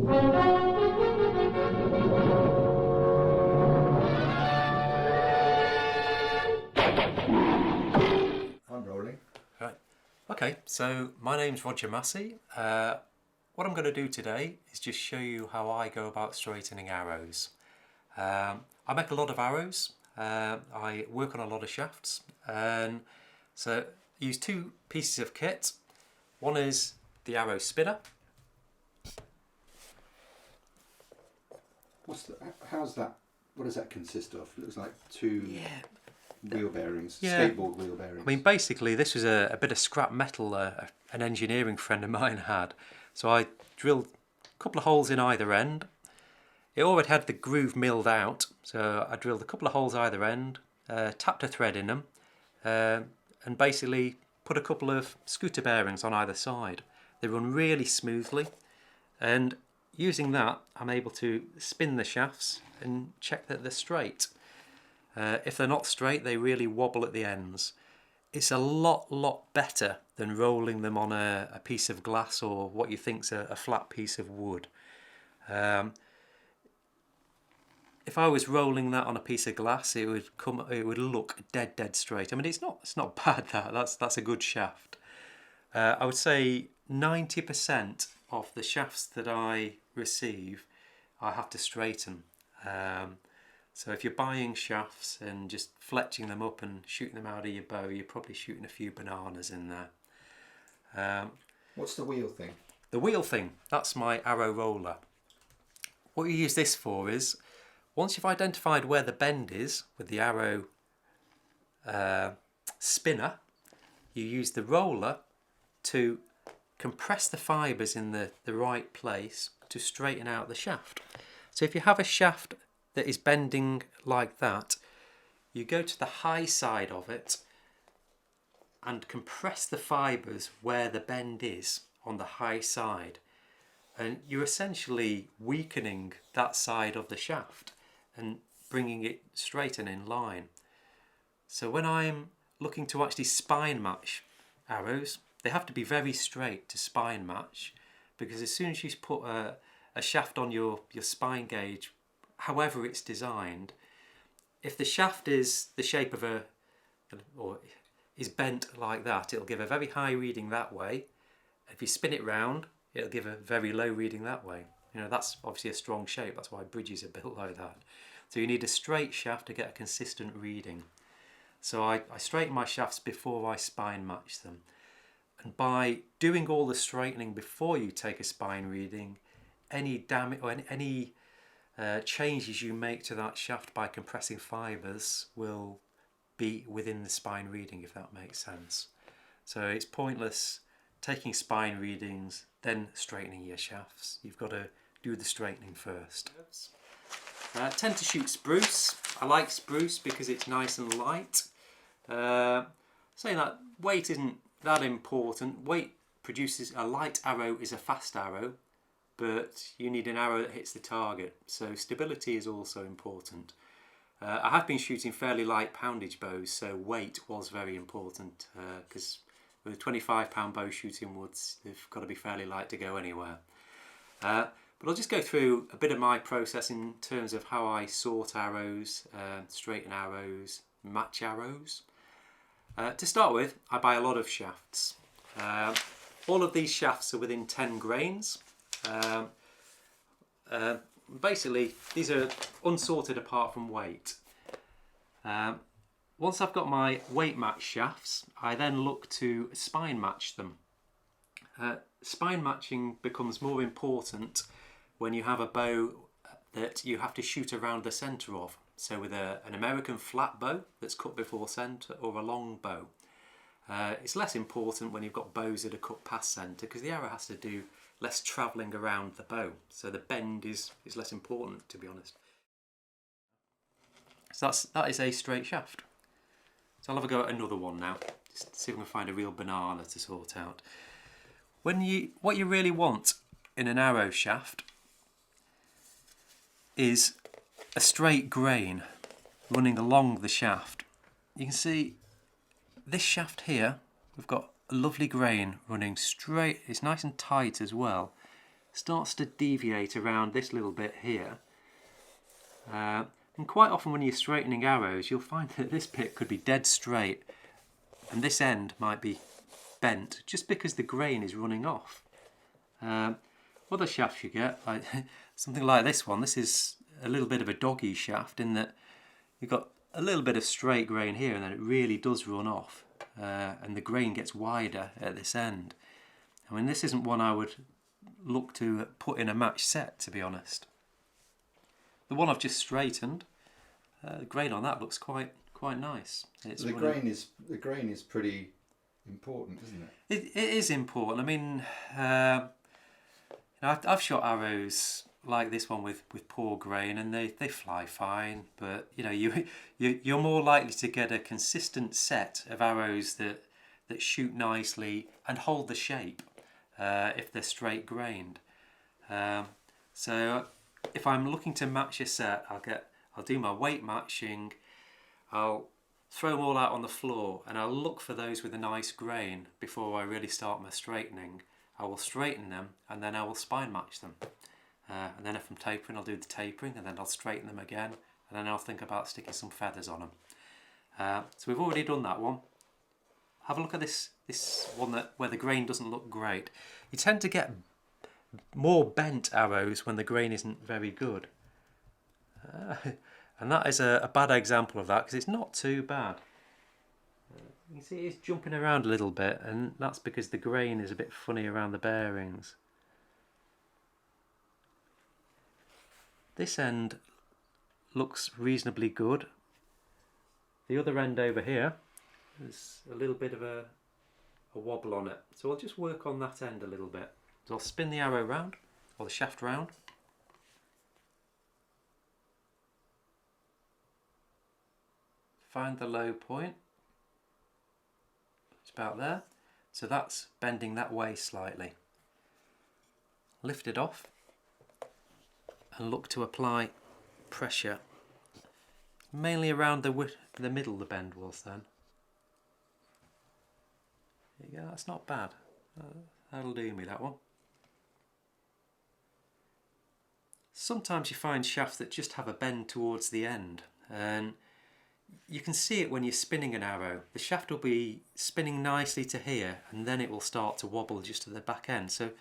I'm rolling. Right. Okay, so my name's Roger Massey. What I'm going to do today is just show you how I go about straightening arrows. I make a lot of arrows. I work on a lot of shafts, and so I use two pieces of kit. One is the arrow spinner. How's that? What does that consist of? It looks like two wheel bearings, Yeah. skateboard wheel bearings. I mean, basically, this was a bit of scrap metal an engineering friend of mine had. So I drilled a couple of holes in either end. It already had the groove milled out, so I drilled a couple of holes either end, tapped a thread in them, and basically put a couple of scooter bearings on either side. They run really smoothly, and using that, I'm able to spin the shafts and check that they're straight. If they're not straight, they really wobble at the ends. It's a lot better than rolling them on a piece of glass or what you think's a flat piece of wood. If I was rolling that on a piece of glass, it would look dead straight. I mean, it's not bad. That's a good shaft. I would say 90% of the shafts that I receive, I have to straighten. So if you're buying shafts and just fletching them up and shooting them out of your bow, you're probably shooting a few bananas in there. What's the wheel thing? The wheel thing, that's my arrow roller. What you use this for is, once you've identified where the bend is with the arrow spinner, you use the roller to compress the fibres in the right place to straighten out the shaft. So if you have a shaft that is bending like that, you go to the high side of it and compress the fibres where the bend is on the high side, and you're essentially weakening that side of the shaft and bringing it straight and in line. So when I'm looking to actually spine match arrows, they have to be very straight to spine match, because as soon as you put a shaft on your spine gauge, however it's designed, if the shaft is the shape of or is bent like that, it'll give a very high reading that way. If you spin it round, it'll give a very low reading that way. You know, that's obviously a strong shape. That's why bridges are built like that. So you need a straight shaft to get a consistent reading. So I straighten my shafts before I spine match them. And by doing all the straightening before you take a spine reading, any damage or any changes you make to that shaft by compressing fibres will be within the spine reading, if that makes sense. So it's pointless taking spine readings, then straightening your shafts. You've got to do the straightening first. I tend to shoot spruce. I like spruce because it's nice and light. Saying that, weight isn't that important. Weight produces a light arrow is a fast arrow, but you need an arrow that hits the target. So stability is also important. I have been shooting fairly light poundage bows, so weight was very important, because with a 25-pound bow shooting woods, they've got to be fairly light to go anywhere. But I'll just go through a bit of my process in terms of how I sort arrows, straighten arrows, match arrows. To start with, I buy a lot of shafts. All of these shafts are within 10 grains. Basically, these are unsorted apart from weight. Once I've got my weight match shafts, I then look to spine match them. Spine matching becomes more important when you have a bow that you have to shoot around the centre of. So with an American flat bow that's cut before centre, or a long bow. It's less important when you've got bows that are cut past centre, because the arrow has to do less travelling around the bow. So the bend is less important, to be honest. So that is a straight shaft. So I'll have a go at another one now, just see if I can find a real banana to sort out. What you really want in an arrow shaft is a straight grain running along the shaft. You can see this shaft here, we've got a lovely grain running straight. It's nice and tight as well, starts to deviate around this little bit here. And quite often when you're straightening arrows, you'll find that this bit could be dead straight and this end might be bent just because the grain is running off. Other shafts you get, like something like this one, this is a little bit of a doggy shaft in that you've got a little bit of straight grain here and then it really does run off, and the grain gets wider at this end. I mean, this isn't one I would look to put in a match set, to be honest. The one I've just straightened, the grain on that looks quite nice. The grain is pretty important, isn't it? It is important. I mean, I've shot arrows like this one with poor grain, and they fly fine. But you know, you're more likely to get a consistent set of arrows that shoot nicely and hold the shape if they're straight grained. So if I'm looking to match a set, I'll do my weight matching. I'll throw them all out on the floor and I'll look for those with a nice grain before I really start my straightening. I will straighten them and then I will spine match them. And then if I'm tapering, I'll do the tapering and then I'll straighten them again and then I'll think about sticking some feathers on them. So we've already done that one. Have a look at this one where the grain doesn't look great. You tend to get more bent arrows when the grain isn't very good. And that is a bad example of that because it's not too bad. You can see it's jumping around a little bit and that's because the grain is a bit funny around the bearings. This end looks reasonably good. The other end over here, there's a little bit of a wobble on it. So I'll just work on that end a little bit. So I'll spin the arrow round, or the shaft round. Find the low point. It's about there. So that's bending that way slightly. Lift it off and look to apply pressure. Mainly around the middle the bend was then. There you go, that's not bad. That'll do me, that one. Sometimes you find shafts that just have a bend towards the end, and you can see it when you're spinning an arrow. The shaft will be spinning nicely to here and then it will start to wobble just at the back end. So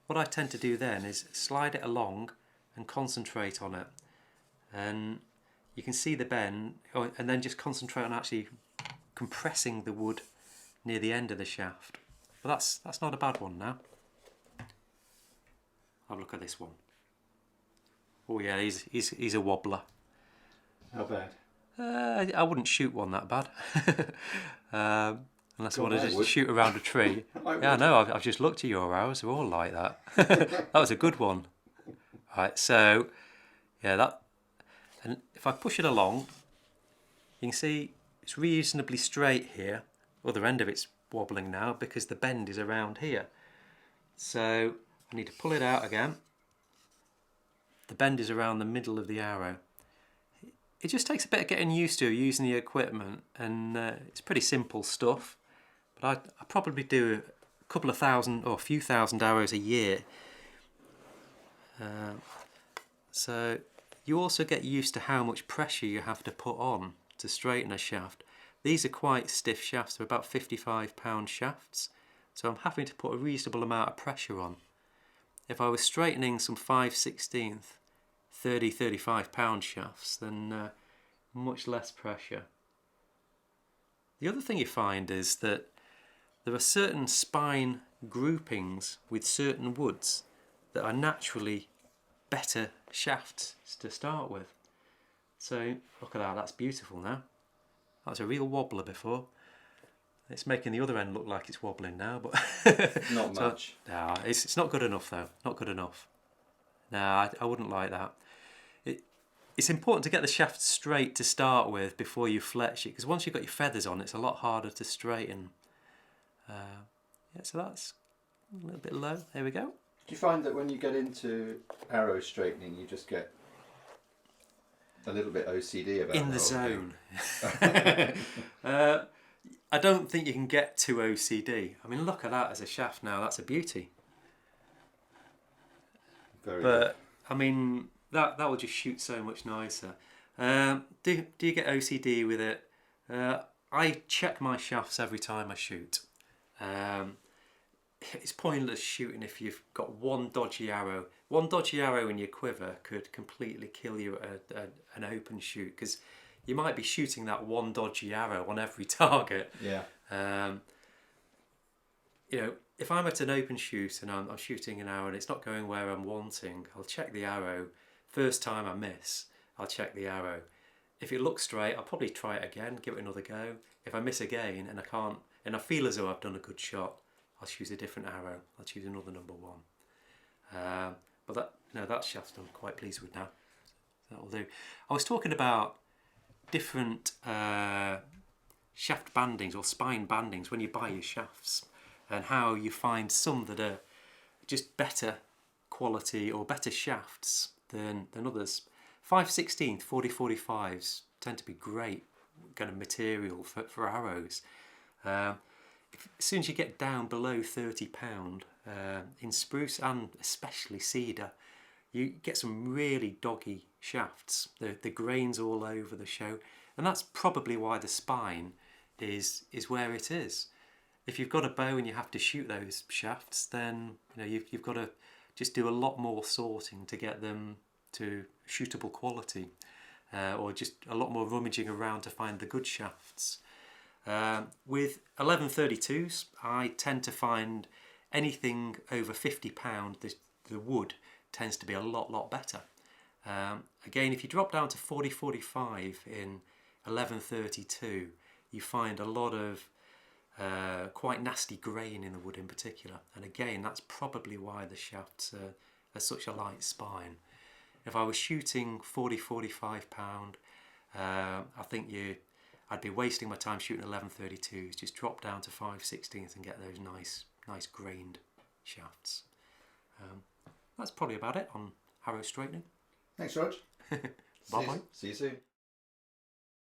what I tend to do then is slide it along and concentrate on it. And you can see the bend, and then just concentrate on actually compressing the wood near the end of the shaft. But that's not a bad one now. Have a look at this one. Oh yeah, he's a wobbler. How bad? I wouldn't shoot one that bad. Unless I wanted to just shoot around a tree. Yeah, I know, I've just looked at your arrows, they're all like that. That was a good one. Right, so, yeah, and if I push it along, you can see it's reasonably straight here. Other end of it's wobbling now because the bend is around here. So, I need to pull it out again. The bend is around the middle of the arrow. It just takes a bit of getting used to using the equipment, and it's pretty simple stuff. But I probably do a couple of thousand or a few thousand arrows a year. So you also get used to how much pressure you have to put on to straighten a shaft. These are quite stiff shafts, they're about 55-pound shafts. So I'm having to put a reasonable amount of pressure on. If I was straightening some 5/16, 30-35-pound shafts, then much less pressure. The other thing you find is that there are certain spine groupings with certain woods that are naturally better shafts to start with. So look at that, that's beautiful now. That was a real wobbler before. It's making the other end look like it's wobbling now, but not much. No, it's not good enough though. Not good enough. No, I wouldn't like that. It's important to get the shaft straight to start with before you fletch it, because once you've got your feathers on, it's a lot harder to straighten. Yeah, so that's a little bit low. There we go. Do you find that when you get into arrow straightening, you just get a little bit OCD about in the zone? I don't think you can get too OCD. I mean, look at that as a shaft now. That's a beauty. Very but good. I mean that will just shoot so much nicer. Do you get OCD with it? I check my shafts every time I shoot. It's pointless shooting if you've got one dodgy arrow. One dodgy arrow in your quiver could completely kill you at an open shoot, because you might be shooting that one dodgy arrow on every target. Yeah. You know, if I'm at an open shoot and I'm shooting an arrow and it's not going where I'm wanting, I'll check the arrow. First time I miss, I'll check the arrow. If it looks straight, I'll probably try it again, give it another go. If I miss again and I can't, and I feel as though I've done a good shot, I'll choose a different arrow. I'll choose another number one. But that shaft I'm quite pleased with now. That'll do. I was talking about different shaft bandings or spine bandings when you buy your shafts, and how you find some that are just better quality or better shafts than others. 5/16 40-45s tend to be great kind of material for arrows. As soon as you get down below £30 in spruce and especially cedar, you get some really doggy shafts. The grain's all over the show, and that's probably why the spine is where it is. If you've got a bow and you have to shoot those shafts, then you've got to just do a lot more sorting to get them to shootable quality, or just a lot more rummaging around to find the good shafts. With 1132s, I tend to find anything over £50, the wood tends to be a lot better. Again, if you drop down to 40-45 in 1132, you find a lot of quite nasty grain in the wood in particular, and again that's probably why the shafts are such a light spine. If I was shooting 40-45 I think I'd be wasting my time shooting 1132s. Just drop down to 5/16 and get those nice grained shafts. That's probably about it on arrow straightening. Thanks, Rog. Bye bye. See you soon.